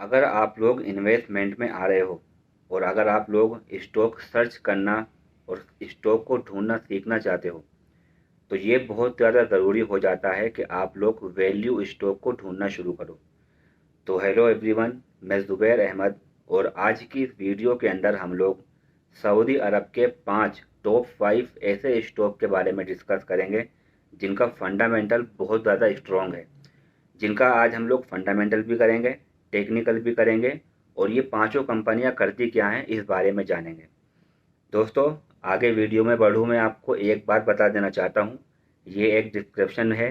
अगर आप लोग इन्वेस्टमेंट में आ रहे हो और अगर आप लोग स्टॉक सर्च करना और स्टॉक को ढूंढना सीखना चाहते हो तो ये बहुत ज़्यादा ज़रूरी हो जाता है कि आप लोग वैल्यू स्टॉक को ढूंढना शुरू करो। तो हेलो एवरीवन, मैं ज़ुबैर अहमद और आज की इस वीडियो के अंदर हम लोग सऊदी अरब के 5 टॉप 5 ऐसे स्टॉक के बारे में डिस्कस करेंगे जिनका फंडामेंटल बहुत ज़्यादा स्ट्रॉन्ग है, जिनका आज हम लोग फंडामेंटल भी करेंगे, टेक्निकल भी करेंगे और ये पांचों कंपनियां करती क्या हैं इस बारे में जानेंगे। दोस्तों, आगे वीडियो में बढ़ूँ मैं आपको एक बात बता देना चाहता हूँ, ये एक डिस्क्रिप्शन है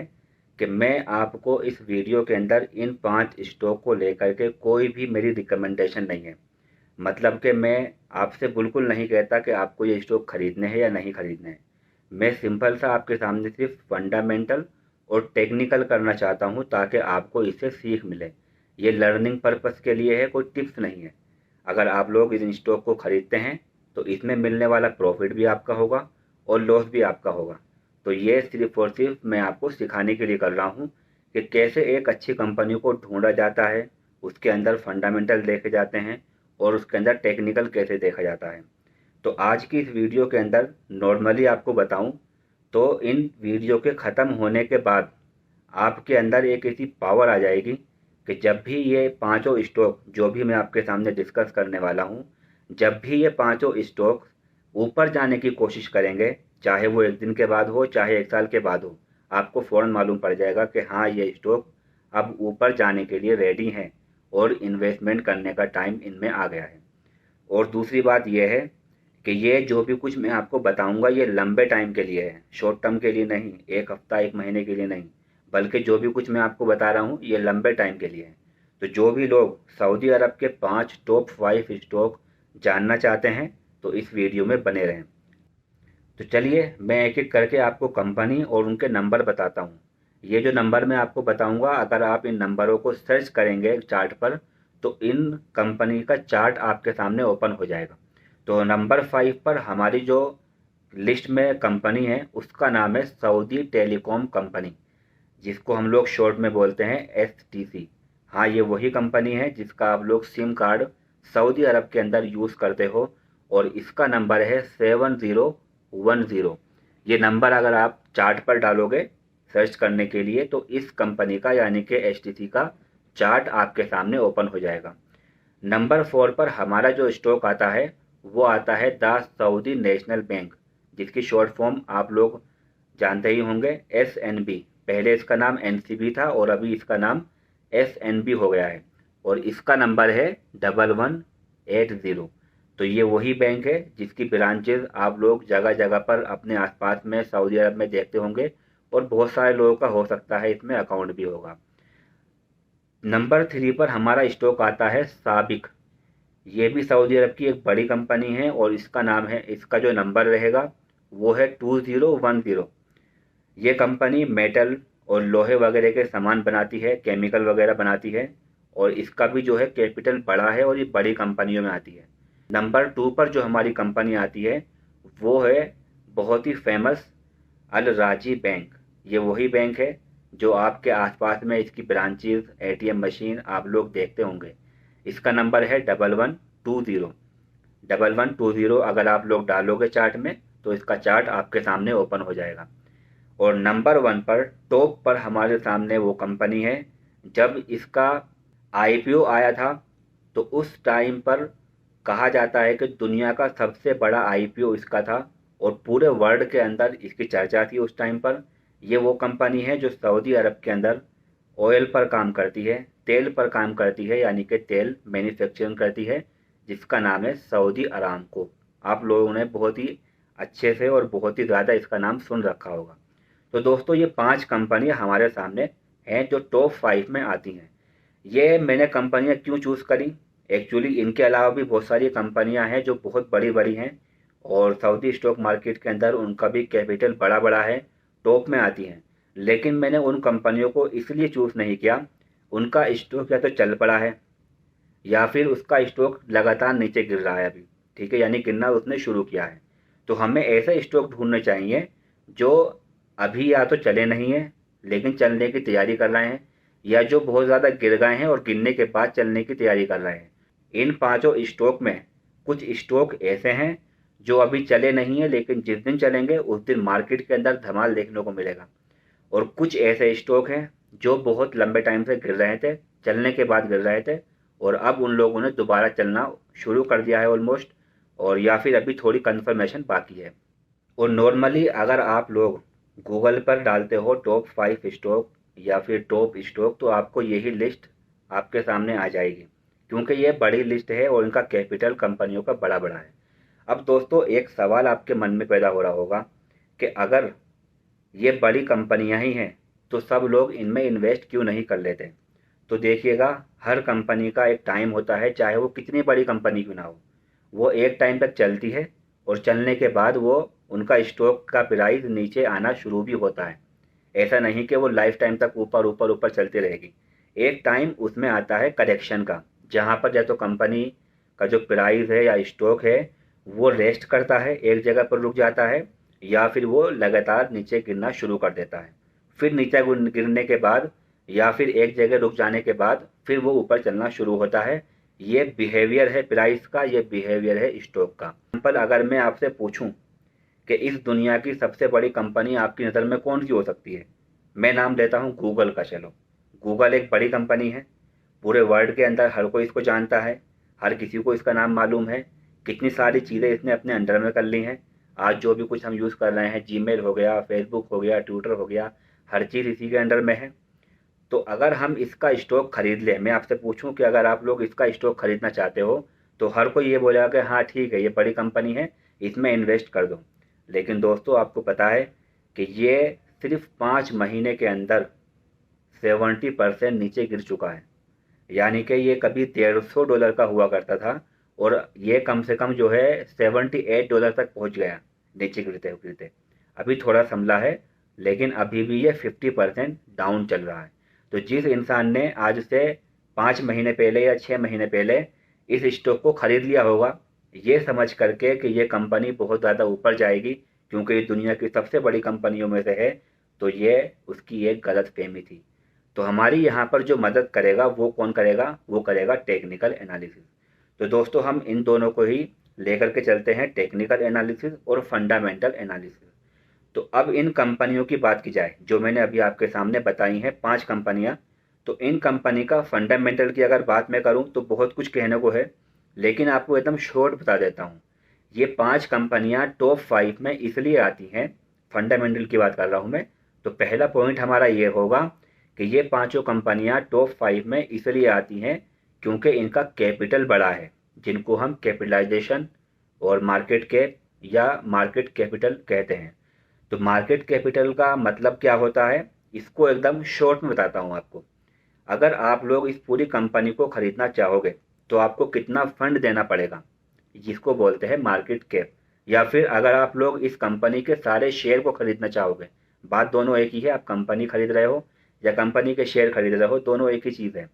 कि मैं आपको इस वीडियो के अंदर इन 5 स्टॉक को लेकर के कोई भी मेरी रिकमेंडेशन नहीं है। मतलब कि मैं आपसे बिल्कुल नहीं कहता कि आपको ये स्टॉक खरीदने हैं या नहीं खरीदने हैं। मैं सिंपल सा आपके सामने सिर्फ फंडामेंटल और टेक्निकल करना चाहता हूँ ताकि आपको इससे सीख मिले। ये लर्निंग पर्पस के लिए है, कोई टिप्स नहीं है। अगर आप लोग इस स्टॉक को खरीदते हैं तो इसमें मिलने वाला प्रॉफिट भी आपका होगा और लॉस भी आपका होगा। तो ये सिर्फ और सिर्फ मैं आपको सिखाने के लिए कर रहा हूँ कि कैसे एक अच्छी कंपनी को ढूंढा जाता है, उसके अंदर फंडामेंटल देखे जाते हैं और उसके अंदर टेक्निकल कैसे देखा जाता है। तो आज की इस वीडियो के अंदर नॉर्मली आपको बताऊं तो इन वीडियो के ख़त्म होने के बाद आपके अंदर एक ऐसी पावर आ जाएगी कि जब भी ये पांचों स्टॉक जो भी मैं आपके सामने डिस्कस करने वाला हूँ, जब भी ये पांचों स्टॉक ऊपर जाने की कोशिश करेंगे, चाहे वो एक दिन के बाद हो चाहे एक साल के बाद हो, आपको फ़ौरन मालूम पड़ जाएगा कि हाँ, ये स्टॉक अब ऊपर जाने के लिए रेडी हैं और इन्वेस्टमेंट करने का टाइम इनमें आ गया है। और दूसरी बात यह है कि ये जो भी कुछ मैं आपको बताऊंगा ये लंबे टाइम के लिए है, शॉर्ट टर्म के लिए नहीं, एक हफ्ता एक महीने के लिए नहीं, बल्कि जो भी कुछ मैं आपको बता रहा हूँ ये लंबे टाइम के लिए है। तो जो भी लोग सऊदी अरब के 5 टॉप 5 स्टॉक जानना चाहते हैं तो इस वीडियो में बने रहें। तो चलिए मैं एक एक करके आपको कंपनी और उनके नंबर बताता हूँ। ये जो नंबर मैं आपको बताऊंगा, अगर आप इन नंबरों को सर्च करेंगे चार्ट पर तो इन कंपनी का चार्ट आपके सामने ओपन हो जाएगा। तो नंबर 5 पर हमारी जो लिस्ट में कंपनी है उसका नाम है सऊदी टेलीकॉम कंपनी, जिसको हम लोग शॉर्ट में बोलते हैं STC। हाँ, ये वही कंपनी है जिसका आप लोग सिम कार्ड सऊदी अरब के अंदर यूज़ करते हो और इसका नंबर है 7010। ये नंबर अगर आप चार्ट पर डालोगे सर्च करने के लिए तो इस कंपनी का यानी कि STC का चार्ट आपके सामने ओपन हो जाएगा। नंबर 4 पर हमारा जो स्टॉक आता है वो आता है द सऊदी नेशनल बैंक, जिसकी शॉर्ट फॉर्म आप लोग जानते ही होंगे, SNB। पहले इसका नाम NCB था और अभी इसका नाम SNB हो गया है और इसका नंबर है 1180। तो ये वही बैंक है जिसकी ब्रांचेज आप लोग जगह जगह पर अपने आसपास में सऊदी अरब में देखते होंगे और बहुत सारे लोगों का हो सकता है इसमें अकाउंट भी होगा। नंबर 3 पर हमारा स्टॉक आता है साबिक। ये भी सऊदी अरब की एक बड़ी कंपनी है और इसका नाम है, इसका जो नंबर रहेगा वो है 2010। ये कंपनी मेटल और लोहे वगैरह के सामान बनाती है, केमिकल वगैरह बनाती है और इसका भी जो है कैपिटल बड़ा है और ये बड़ी कंपनियों में आती है। नंबर 2 पर जो हमारी कंपनी आती है वो है बहुत ही फेमस अल राजी बैंक। ये वही बैंक है जो आपके आसपास में इसकी ब्रांचेज, ATM मशीन आप लोग देखते होंगे। इसका नंबर है 1120। 1120 अगर आप लोग डालोगे चार्ट में तो इसका चार्ट आपके सामने ओपन हो जाएगा। और नंबर 1 पर टॉप पर हमारे सामने वो कंपनी है, जब इसका IPO आया था तो उस टाइम पर कहा जाता है कि दुनिया का सबसे बड़ा IPO इसका था और पूरे वर्ल्ड के अंदर इसकी चर्चा थी उस टाइम पर। ये वो कंपनी है जो सऊदी अरब के अंदर ऑयल पर काम करती है, तेल पर काम करती है, यानी कि तेल मैन्युफैक्चरिंग करती है, जिसका नाम है सऊदी अरामको। आप लोगों ने बहुत ही अच्छे से और बहुत ही ज़्यादा इसका नाम सुन रखा होगा। तो दोस्तों, ये 5 कंपनियां हमारे सामने हैं जो टॉप 5 में आती हैं। ये मैंने कंपनियां क्यों चूज़ करी, एक्चुअली इनके अलावा भी बहुत सारी कंपनियां हैं जो बहुत बड़ी बड़ी हैं और सऊदी स्टॉक मार्केट के अंदर उनका भी कैपिटल बड़ा बड़ा है, टॉप में आती हैं। लेकिन मैंने उन कंपनियों को इसलिए चूज़ नहीं किया, उनका स्टॉक या तो चल पड़ा है या फिर उसका स्टॉक लगातार नीचे गिर रहा है अभी, ठीक है, यानी गिरना उसने शुरू किया है। तो हमें ऐसे स्टॉक ढूंढने चाहिए जो अभी या तो चले नहीं हैं लेकिन चलने की तैयारी कर रहे हैं, या जो बहुत ज़्यादा गिर गए हैं और गिरने के बाद चलने की तैयारी कर रहे हैं। इन पांचों स्टॉक में कुछ स्टॉक ऐसे हैं जो अभी चले नहीं हैं, लेकिन जिस दिन चलेंगे उस दिन मार्केट के अंदर धमाल देखने को मिलेगा। और कुछ ऐसे स्टॉक हैं जो बहुत लंबे टाइम से गिर रहे थे, चलने के बाद गिर रहे थे, और अब उन लोगों ने दोबारा चलना शुरू कर दिया है ऑलमोस्ट, और या फिर अभी थोड़ी कंफर्मेशन बाकी है। और नॉर्मली अगर आप लोग गूगल पर डालते हो टॉप 5 स्टॉक या फिर टॉप स्टॉक, तो आपको यही लिस्ट आपके सामने आ जाएगी, क्योंकि ये बड़ी लिस्ट है और इनका कैपिटल कंपनियों का बड़ा बड़ा है। अब दोस्तों एक सवाल आपके मन में पैदा हो रहा होगा कि अगर ये बड़ी कंपनियां ही हैं तो सब लोग इनमें इन्वेस्ट क्यों नहीं कर लेते। तो देखिएगा, हर कंपनी का एक टाइम होता है, चाहे वो कितनी बड़ी कंपनी क्यों ना हो, वो एक टाइम तक चलती है और चलने के बाद वो उनका स्टॉक का प्राइस नीचे आना शुरू भी होता है। ऐसा नहीं कि वो लाइफ टाइम तक ऊपर ऊपर ऊपर चलती रहेगी। एक टाइम उसमें आता है करेक्शन का, जहाँ पर या तो कंपनी का जो प्राइस है या स्टॉक है वो रेस्ट करता है, एक जगह पर रुक जाता है, या फिर वो लगातार नीचे गिरना शुरू कर देता है। फिर नीचे गिरने के बाद या फिर एक जगह रुक जाने के बाद फिर वो ऊपर चलना शुरू होता है। ये बिहेवियर है प्राइस का, ये बिहेवियर है स्टॉक का। एग्जाम्पल अगर मैं आपसे पूछूं कि इस दुनिया की सबसे बड़ी कंपनी आपकी नज़र में कौन सी हो सकती है, मैं नाम लेता हूँ गूगल का। चलो, गूगल एक बड़ी कंपनी है, पूरे वर्ल्ड के अंदर हर कोई इसको जानता है, हर किसी को इसका नाम मालूम है, कितनी सारी चीज़ें इसने अपने अंडर में कर ली हैं। आज जो भी कुछ हम यूज़ कर रहे हैं, जीमेल हो गया, फेसबुक हो गया, ट्विटर हो गया, हर चीज़ इसी के अंडर में है। तो अगर हम इसका स्टॉक खरीद लें, मैं आपसे पूछूं कि अगर आप लोग इसका स्टॉक खरीदना चाहते हो, तो हर कोई ये बोलेगा कि हाँ ठीक है, ये बड़ी कंपनी है, इसमें इन्वेस्ट कर दो। लेकिन दोस्तों आपको पता है कि ये सिर्फ 5 महीने के अंदर 70% नीचे गिर चुका है। यानी कि ये कभी $150 का हुआ करता था और ये कम से कम जो है $78 तक पहुंच गया नीचे गिरते गिरते। अभी थोड़ा संभला है, लेकिन अभी भी ये 50% डाउन चल रहा है। तो जिस इंसान ने आज से 5 महीने पहले या 6 महीने पहले इस स्टॉक को खरीद लिया होगा, ये समझ करके कि ये कंपनी बहुत ज़्यादा ऊपर जाएगी क्योंकि ये दुनिया की सबसे बड़ी कंपनियों में से है, तो ये उसकी एक गलत फहमी थी। तो हमारी यहाँ पर जो मदद करेगा वो कौन करेगा, वो करेगा टेक्निकल एनालिसिस। तो दोस्तों हम इन दोनों को ही लेकर के चलते हैं, टेक्निकल एनालिसिस और फंडामेंटल एनालिसिस। तो अब इन कंपनियों की बात की जाए जो मैंने अभी आपके सामने बताई हैं 5 कंपनियां, तो इन कंपनी का फंडामेंटल की अगर बात मैं करूं तो बहुत कुछ कहने को है, लेकिन आपको एकदम शॉर्ट बता देता हूं। ये 5 कंपनियां टॉप 5 में इसलिए आती हैं, फंडामेंटल की बात कर रहा हूं मैं, तो पहला पॉइंट हमारा ये होगा कि ये पांचों कंपनियां टॉप 5 में इसलिए आती हैं क्योंकि इनका कैपिटल बड़ा है, जिनको हम कैपिटलाइजेशन और मार्केट कैप या मार्केट कैपिटल कहते हैं। तो मार्केट कैपिटल का मतलब क्या होता है, इसको एकदम शॉर्ट में बताता हूँ आपको। अगर आप लोग इस पूरी कंपनी को खरीदना चाहोगे तो आपको कितना फंड देना पड़ेगा, जिसको बोलते हैं मार्केट कैप। या फिर अगर आप लोग इस कंपनी के सारे शेयर को खरीदना चाहोगे, बात दोनों एक ही है, आप कंपनी खरीद रहे हो या कंपनी के शेयर खरीद रहे हो, दोनों एक ही चीज़ है।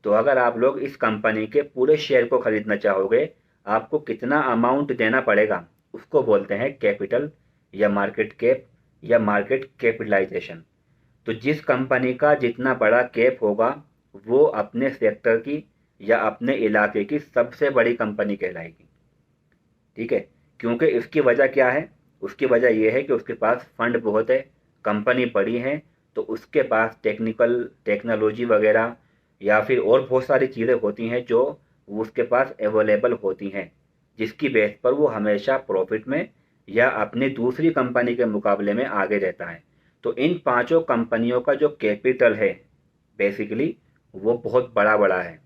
तो अगर आप लोग इस कंपनी के पूरे शेयर को खरीदना चाहोगे, आपको कितना अमाउंट देना पड़ेगा, उसको बोलते हैं कैपिटल या मार्केट कैप या मार्केट कैपिटलाइजेशन। तो जिस कंपनी का जितना बड़ा कैप होगा वो अपने सेक्टर की या अपने इलाके की सबसे बड़ी कंपनी कहलाएगी। ठीक है, क्योंकि इसकी वजह क्या है, उसकी वजह यह है कि उसके पास फंड बहुत है, कंपनी बड़ी है, तो उसके पास टेक्नोलॉजी वगैरह या फिर और बहुत सारी चीज़ें होती हैं जो उसके पास अवेलेबल होती हैं, जिसकी बेस पर वो हमेशा प्रॉफिट में या अपनी दूसरी कंपनी के मुकाबले में आगे रहता है। तो इन पांचों कंपनियों का जो कैपिटल है बेसिकली वो बहुत बड़ा बड़ा है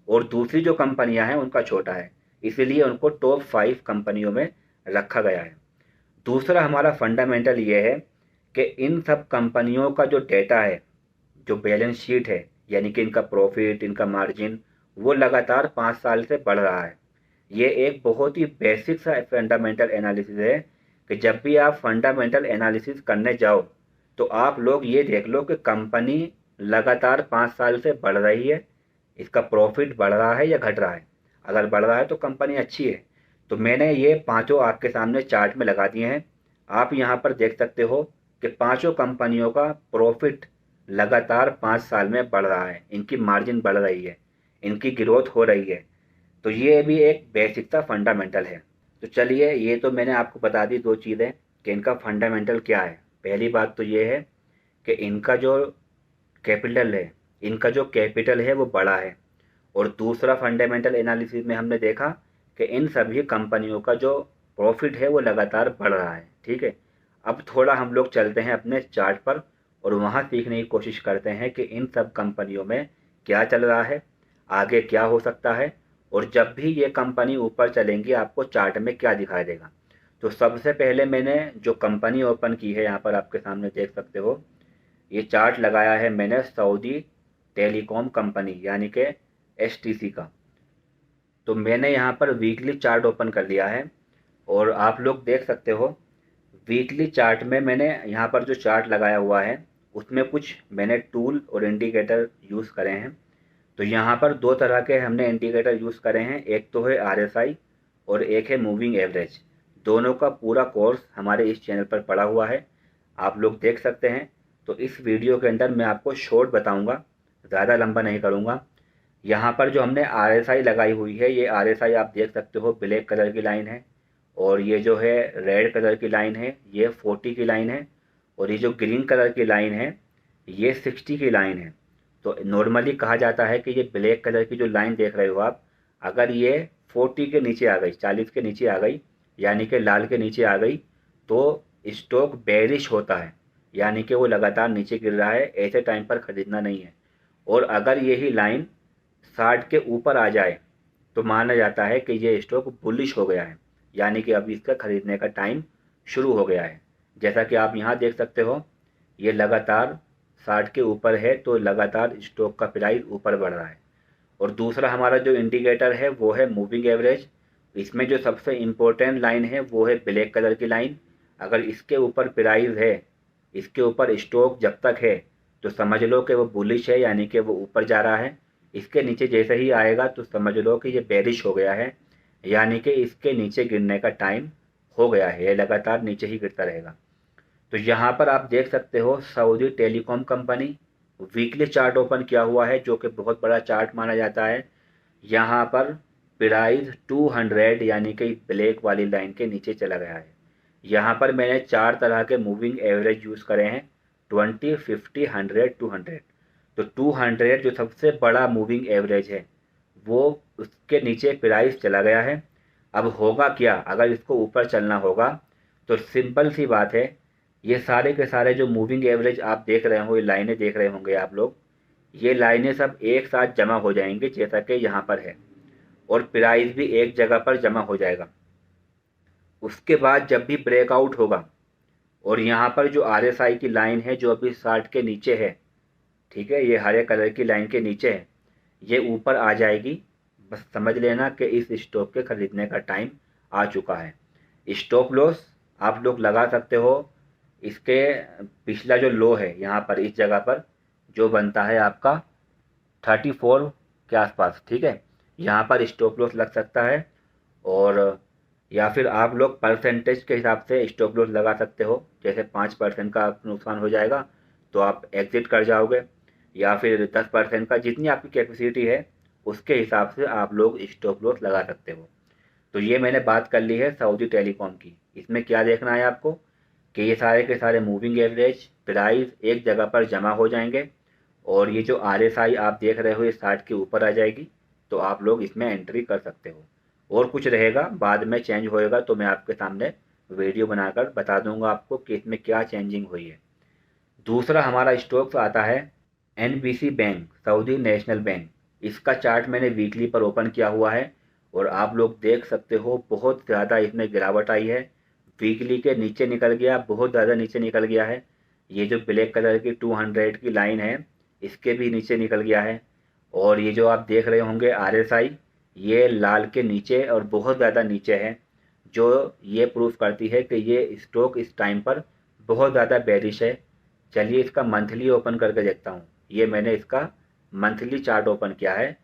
और दूसरी जो कंपनियां हैं उनका छोटा है, इसीलिए उनको टॉप 5 कंपनियों में रखा गया है। दूसरा हमारा फंडामेंटल ये है कि इन सब कंपनियों का जो डेटा है, जो बैलेंस शीट है, यानी कि इनका प्रॉफिट, इनका मार्जिन, वो लगातार 5 साल से बढ़ रहा है। ये एक बहुत ही बेसिक सा फंडामेंटल एनालिसिस है कि जब भी आप फंडामेंटल एनालिसिस करने जाओ तो आप लोग ये देख लो कि कंपनी लगातार 5 साल से बढ़ रही है, इसका प्रॉफिट बढ़ रहा है या घट रहा है। अगर बढ़ रहा है तो कंपनी अच्छी है। तो मैंने ये पांचों आपके सामने चार्ट में लगा दिए हैं, आप यहाँ पर देख सकते हो कि पांचों कंपनियों का प्रॉफिट लगातार 5 साल में बढ़ रहा है, इनकी मार्जिन बढ़ रही है, इनकी ग्रोथ हो रही है। तो ये भी एक बेसिक सा फंडामेंटल है। तो चलिए, ये तो मैंने आपको बता दी 2 चीज़ें कि इनका फंडामेंटल क्या है। पहली बात तो ये है कि इनका जो कैपिटल है, वो बड़ा है। और दूसरा फंडामेंटल एनालिसिस में हमने देखा कि इन सभी कंपनियों का जो प्रॉफिट है वो लगातार बढ़ रहा है। ठीक है, अब थोड़ा हम लोग चलते हैं अपने चार्ट पर और वहाँ सीखने की कोशिश करते हैं कि इन सब कंपनियों में क्या चल रहा है, आगे क्या हो सकता है, और जब भी ये कंपनी ऊपर चलेंगी आपको चार्ट में क्या दिखाई देगा। तो सबसे पहले मैंने जो कंपनी ओपन की है, यहाँ पर आपके सामने देख सकते हो, ये चार्ट लगाया है मैंने सऊदी टेलीकॉम कंपनी यानी कि एसटीसी का। तो मैंने यहाँ पर वीकली चार्ट ओपन कर लिया है और आप लोग देख सकते हो वीकली चार्ट में मैंने यहाँ पर जो चार्ट लगाया हुआ है उसमें कुछ मैंने टूल और इंडिकेटर यूज़ करे हैं। तो यहाँ पर 2 तरह के हमने इंडिकेटर यूज़ करे हैं, एक तो है आरएसआई और एक है मूविंग एवरेज। दोनों का पूरा कोर्स हमारे इस चैनल पर पड़ा हुआ है, आप लोग देख सकते हैं। तो इस वीडियो के अंदर मैं आपको शॉर्ट बताऊंगा, ज़्यादा लंबा नहीं करूंगा। यहाँ पर जो हमने आरएसआई लगाई हुई है, ये आरएसआई आप देख सकते हो ब्लैक कलर की लाइन है, और ये जो है रेड कलर की लाइन है ये 40 की लाइन है, और ये जो ग्रीन कलर की लाइन है ये 60 की लाइन है। तो नॉर्मली कहा जाता है कि ये ब्लैक कलर की जो लाइन देख रहे हो आप, अगर ये 40 के नीचे आ गई, 40 के नीचे आ गई, यानी कि लाल के नीचे आ गई, तो स्टॉक बेरिश होता है, यानी कि वो लगातार नीचे गिर रहा है, ऐसे टाइम पर खरीदना नहीं है। और अगर यही लाइन 60 के ऊपर आ जाए तो माना जाता है कि ये स्टॉक बुलिश हो गया है, यानी कि अब इसका खरीदने का टाइम शुरू हो गया है। जैसा कि आप यहाँ देख सकते हो ये लगातार 60 के ऊपर है, तो लगातार स्टॉक का प्राइस ऊपर बढ़ रहा है। और दूसरा हमारा जो इंडिकेटर है वो है मूविंग एवरेज। इसमें जो सबसे इम्पोर्टेंट लाइन है वो है ब्लैक कलर की लाइन। अगर इसके ऊपर प्राइस है, इसके ऊपर स्टॉक जब तक है, तो समझ लो कि वो बुलिश है, यानी कि वो ऊपर जा रहा है। इसके नीचे जैसे ही आएगा तो समझ लो कि ये बेरिश हो गया है, यानी कि इसके नीचे गिरने का टाइम हो गया है, ये लगातार नीचे ही गिरता रहेगा। तो यहाँ पर आप देख सकते हो Saudi telecom company weekly chart open किया हुआ है, जो कि बहुत बड़ा चार्ट माना जाता है। यहाँ पर प्राइस 200 यानी कि ब्लैक वाली लाइन के नीचे चला गया है। यहाँ पर मैंने 4 तरह के मूविंग एवरेज यूज़ करे हैं, 20, 50, 100, 200। तो 200 जो सबसे बड़ा मूविंग एवरेज है, वो उसके नीचे प्राइस चला गया है। अब होगा क्या, अगर इसको ऊपर चलना होगा तो सिंपल सी बात है, ये सारे के सारे जो मूविंग एवरेज आप देख रहे हो, ये लाइनें देख रहे होंगे आप लोग, ये लाइनें सब एक साथ जमा हो जाएंगी जैसा कि यहाँ पर है, और प्राइस भी एक जगह पर जमा हो जाएगा। उसके बाद जब भी ब्रेकआउट होगा और यहाँ पर जो आरएसआई की लाइन है जो अभी 60 के नीचे है, ठीक है, ये हरे कलर की लाइन के नीचे है, ये ऊपर आ जाएगी, बस समझ लेना कि इस स्टॉक के खरीदने का टाइम आ चुका है। स्टॉप लॉस आप लोग लगा सकते हो, इसके पिछला जो लो है यहाँ पर इस जगह पर जो बनता है आपका 34 के आसपास, ठीक है, यहाँ पर स्टॉप लॉस लग सकता है। और या फिर आप लोग परसेंटेज के हिसाब से स्टॉप लॉस लगा सकते हो, जैसे 5% का नुकसान हो जाएगा तो आप एग्जिट कर जाओगे, या फिर 10% का, जितनी आपकी कैपेसिटी है उसके हिसाब से आप लोग स्टॉप लॉस लगा सकते हो। तो ये मैंने बात कर ली है सऊदी टेलीकॉम की। इसमें क्या देखना है आपको कि ये सारे के सारे मूविंग एवरेज प्राइस एक जगह पर जमा हो जाएंगे, और ये जो आरएसआई आप देख रहे हो ये 60 के ऊपर आ जाएगी, तो आप लोग इसमें एंट्री कर सकते हो। और कुछ रहेगा बाद में चेंज होएगा तो मैं आपके सामने वीडियो बनाकर बता दूंगा आपको कि इसमें क्या चेंजिंग हुई है। दूसरा हमारा स्टॉक्स आता है NBC bank, Saudi national bank. इसका चार्ट मैंने वीकली पर ओपन किया हुआ है और आप लोग देख सकते हो बहुत ज़्यादा इसमें गिरावट आई है। वीकली के नीचे निकल गया, बहुत ज़्यादा नीचे निकल गया है। ये जो ब्लैक कलर की 200 की लाइन है इसके भी नीचे निकल गया है, और ये जो आप देख रहे होंगे आरएसआई, ये लाल के नीचे और बहुत ज़्यादा नीचे है, जो ये प्रूफ करती है कि ये स्टॉक इस टाइम पर बहुत ज़्यादा बेरिश है। चलिए इसका मंथली ओपन करके देखता हूँ। ये मैंने इसका मंथली चार्ट ओपन किया है।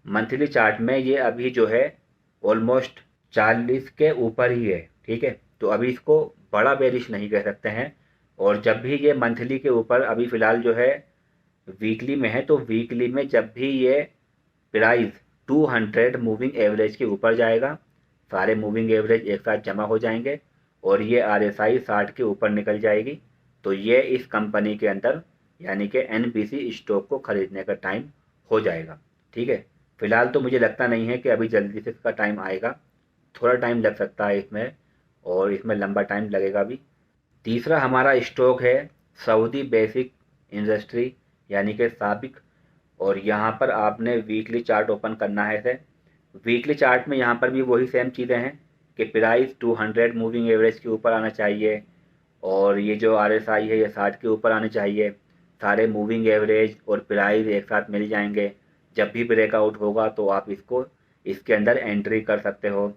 मंथली चार्ट में ये अभी जो है ऑलमोस्ट 40 के ऊपर ही है, ठीक है, तो अभी इसको बड़ा बेरिश नहीं कह सकते हैं। और जब भी ये मंथली के ऊपर अभी फ़िलहाल जो है वीकली में है तो वीकली में जब भी ये प्राइस 200 मूविंग एवरेज के ऊपर जाएगा, सारे मूविंग एवरेज एक साथ जमा हो जाएंगे और ये RSI 60 के ऊपर निकल जाएगी, तो ये इस कंपनी के अंदर यानी कि NBC स्टॉक को खरीदने का टाइम हो जाएगा। ठीक है, फिलहाल तो मुझे लगता नहीं है कि अभी जल्दी से इसका टाइम आएगा, थोड़ा टाइम लग सकता है इसमें और इसमें लंबा टाइम लगेगा भी। तीसरा हमारा स्टॉक है सऊदी बेसिक इंडस्ट्री यानी कि साबिक, और यहाँ पर आपने वीकली चार्ट ओपन करना है इसे। वीकली चार्ट में यहाँ पर भी वही सेम चीज़ें हैं कि प्राइस 200 मूविंग एवरेज के ऊपर आना चाहिए और ये जो RSI है ये 60 के ऊपर आने चाहिए, सारे मूविंग एवरेज और प्राइस एक साथ मिल जाएंगे। जब भी ब्रेकआउट होगा तो आप इसको इसके अंदर एंट्री कर सकते हो।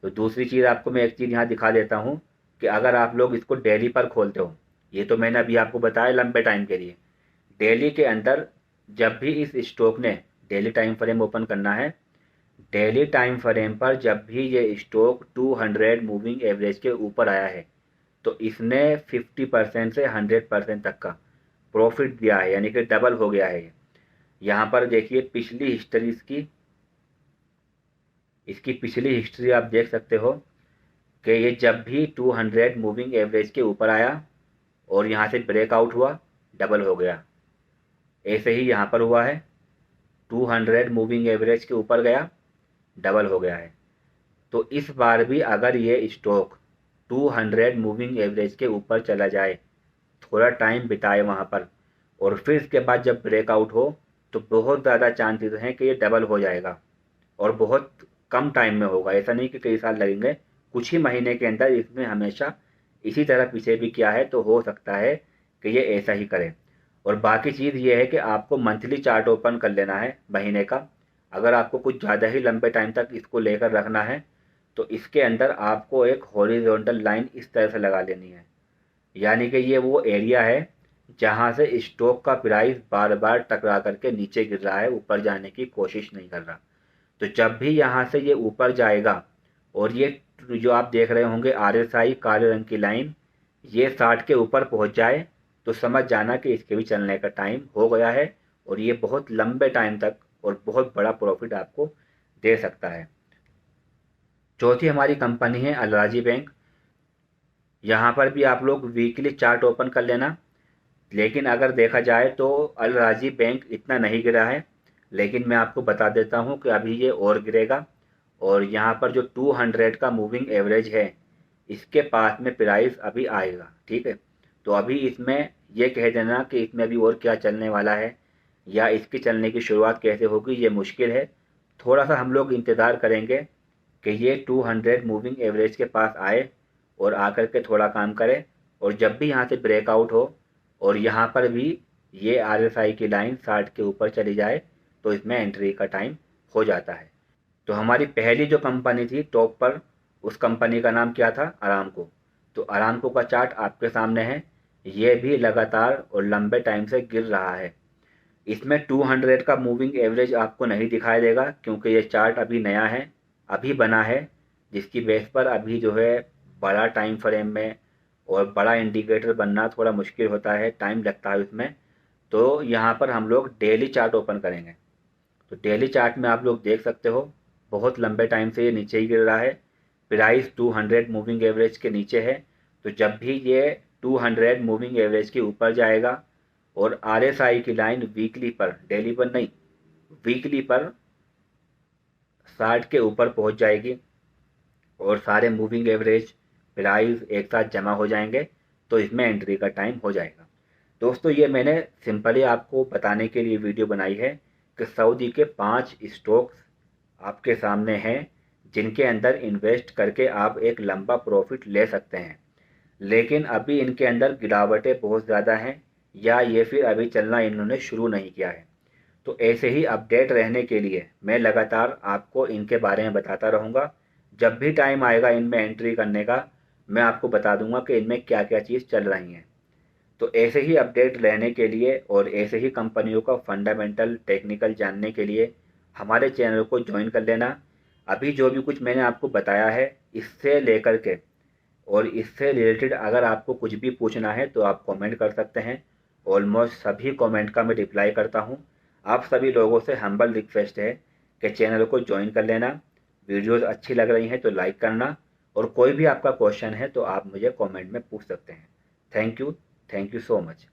तो दूसरी चीज़ आपको मैं एक चीज़ यहाँ दिखा देता हूँ कि अगर आप लोग इसको डेली पर खोलते हो, ये तो मैंने अभी आपको बताया लंबे टाइम के लिए, डेली के अंदर जब भी इस स्टॉक ने डेली टाइम फ्रेम ओपन करना है, डेली टाइम फ्रेम पर जब भी ये स्टॉक 200 मूविंग एवरेज के ऊपर आया है तो इसने 50% से 100% तक का प्रॉफिट दिया है, यानी कि डबल हो गया है। यहाँ पर देखिए पिछली हिस्ट्री इसकी पिछली हिस्ट्री आप देख सकते हो कि ये जब भी 200 मूविंग एवरेज के ऊपर आया और यहाँ से ब्रेकआउट हुआ, डबल हो गया। ऐसे ही यहाँ पर हुआ है, 200 मूविंग एवरेज के ऊपर गया, डबल हो गया है। तो इस बार भी अगर ये स्टॉक 200 मूविंग एवरेज के ऊपर चला जाए, थोड़ा टाइम बिताए वहाँ पर और फिर इसके बाद जब ब्रेकआउट हो तो बहुत ज़्यादा चांसेस हैं कि ये डबल हो जाएगा और बहुत कम टाइम में होगा। ऐसा नहीं कि कई साल लगेंगे, कुछ ही महीने के अंदर इसमें हमेशा इसी तरह पीछे भी किया है तो हो सकता है कि ये ऐसा ही करे। और बाकी चीज़ ये है कि आपको मंथली चार्ट ओपन कर लेना है महीने का। अगर आपको कुछ ज़्यादा ही लंबे टाइम तक इसको लेकर रखना है तो इसके अंदर आपको एक हॉरिजॉन्टल लाइन इस तरह से लगा लेनी है, यानी कि ये वो एरिया है जहाँ से स्टॉक का प्राइस बार बार टकरा करके नीचे गिर रहा है, ऊपर जाने की कोशिश नहीं कर रहा। तो जब भी यहाँ से ये ऊपर जाएगा और ये जो आप देख रहे होंगे RSI काले रंग की लाइन, ये 60 के ऊपर पहुँच जाए तो समझ जाना कि इसके भी चलने का टाइम हो गया है और ये बहुत लंबे टाइम तक और बहुत बड़ा प्रॉफिट आपको दे सकता है। चौथी हमारी कंपनी है अल राजी बैंक। यहाँ पर भी आप लोग वीकली चार्ट ओपन कर लेना, लेकिन अगर देखा जाए तो अल राजी बैंक इतना नहीं गिरा है, लेकिन मैं आपको बता देता हूँ कि अभी ये और गिरेगा और यहाँ पर जो 200 का मूविंग एवरेज है इसके पास में प्राइस अभी आएगा। ठीक है, तो अभी इसमें ये कह देना कि इसमें अभी और क्या चलने वाला है या इसकी चलने की शुरुआत कैसे होगी ये मुश्किल है। थोड़ा सा हम लोग इंतज़ार करेंगे कि ये 200 मूविंग एवरेज के पास आए और आकर के थोड़ा काम करे और जब भी यहाँ से ब्रेकआउट हो और यहाँ पर भी ये RSI की लाइन 60 के ऊपर चली जाए तो इसमें एंट्री का टाइम हो जाता है। तो हमारी पहली जो कंपनी थी टॉप पर, उस कंपनी का नाम क्या था? अरामको। तो अरामको का चार्ट आपके सामने है, ये भी लगातार और लंबे टाइम से गिर रहा है। इसमें 200 का मूविंग एवरेज आपको नहीं दिखाई देगा क्योंकि ये चार्ट अभी नया है, अभी बना है, जिसकी बेस पर अभी जो है बड़ा टाइम फ्रेम में और बड़ा इंडिकेटर बनना थोड़ा मुश्किल होता है, टाइम लगता है उसमें। तो यहाँ पर हम लोग डेली चार्ट ओपन करेंगे। तो डेली चार्ट में आप लोग देख सकते हो बहुत लंबे टाइम से ये नीचे ही गिर रहा है, प्राइस 200 मूविंग एवरेज के नीचे है। तो जब भी ये 200 मूविंग एवरेज के ऊपर जाएगा और RSI की लाइन वीकली पर, डेली पर नहीं, वीकली पर 60 के ऊपर पहुंच जाएगी और सारे मूविंग एवरेज प्राइस एक साथ जमा हो जाएंगे तो इसमें एंट्री का टाइम हो जाएगा। दोस्तों ये मैंने सिंपली आपको बताने के लिए वीडियो बनाई है कि सऊदी के 5 स्टॉक्स आपके सामने हैं जिनके अंदर इन्वेस्ट करके आप एक लंबा प्रॉफिट ले सकते हैं, लेकिन अभी इनके अंदर गिरावटें बहुत ज़्यादा हैं या ये फिर अभी चलना इन्होंने शुरू नहीं किया है। तो ऐसे ही अपडेट रहने के लिए मैं लगातार आपको इनके बारे में बताता रहूँगा। जब भी टाइम आएगा इनमें एंट्री करने का मैं आपको बता दूंगा कि इनमें क्या क्या चीज़ चल रही हैं। तो ऐसे ही अपडेट रहने के लिए और ऐसे ही कंपनियों का फंडामेंटल टेक्निकल जानने के लिए हमारे चैनल को ज्वाइन कर लेना। अभी जो भी कुछ मैंने आपको बताया है इससे लेकर के और इससे रिलेटेड अगर आपको कुछ भी पूछना है तो आप कमेंट कर सकते हैं ऑलमोस्ट सभी कमेंट का मैं रिप्लाई करता हूँ। आप सभी लोगों से हम्बल रिक्वेस्ट है कि चैनल को ज्वाइन कर लेना, वीडियोज़ अच्छी लग रही हैं तो लाइक करना, और कोई भी आपका क्वेश्चन है तो आप मुझे कमेंट में पूछ सकते हैं। Thank you so much.